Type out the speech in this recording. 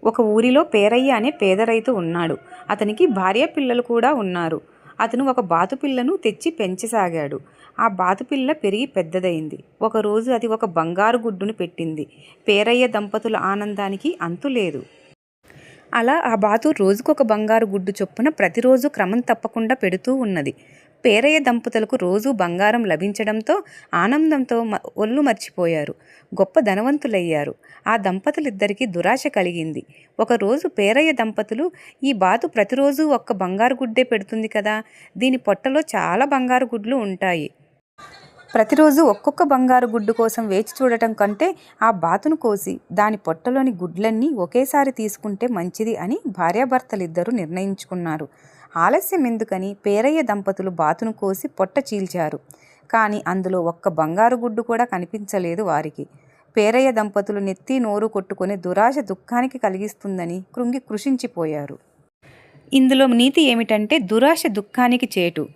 ఒక ఊరిలో పేరయ్య అనే పేద రైతు ఉన్నాడు. అతనికి భార్య పిల్లలు కూడా ఉన్నారు. అతను ఒక బాతుపిల్లను తెచ్చి పెంచసాగాడు. ఆ బాతుపిల్ల పెరిగి పెద్దదైంది. ఒకరోజు అది ఒక బంగారు గుడ్డును పెట్టింది. పేరయ్య దంపతుల ఆనందానికి అంతులేదు. అలా ఆ బాతు రోజుకొక బంగారు గుడ్డు చొప్పున ప్రతిరోజు క్రమం తప్పకుండా పెడుతూ ఉన్నది. పేరయ్య దంపతులకు రోజూ బంగారం లభించడంతో ఆనందంతో ఒళ్ళు మర్చిపోయారు. గొప్ప ధనవంతులయ్యారు. ఆ దంపతులిద్దరికీ దురాశ కలిగింది. ఒకరోజు పేరయ్య దంపతులు, ఈ బాతు ప్రతిరోజు ఒక్క బంగారు గుడ్డే పెడుతుంది కదా, దీని పొట్టలో చాలా బంగారు గుడ్లు ఉంటాయి. ప్రతిరోజు ఒక్కొక్క బంగారు గుడ్డు కోసం వేచి చూడటం కంటే ఆ బాతును కోసి దాని పొట్టలోని గుడ్లన్నీ ఒకేసారి తీసుకుంటే మంచిది అని భార్యాభర్తలిద్దరూ నిర్ణయించుకున్నారు. ఆలస్యం ఎందుకని పేరయ్య దంపతులు బాతును కోసి పొట్ట చీల్చారు. కానీ అందులో ఒక్క బంగారు గుడ్డు కూడా కనిపించలేదు వారికి. పేరయ్య దంపతులు నెత్తి నోరు కొట్టుకొని దురాశ దుఃఖానికి కలిగిస్తుందని కృంగి కృషించిపోయారు. ఇందులో నీతి ఏమిటంటే దురాశ దుఃఖానికి చేటు.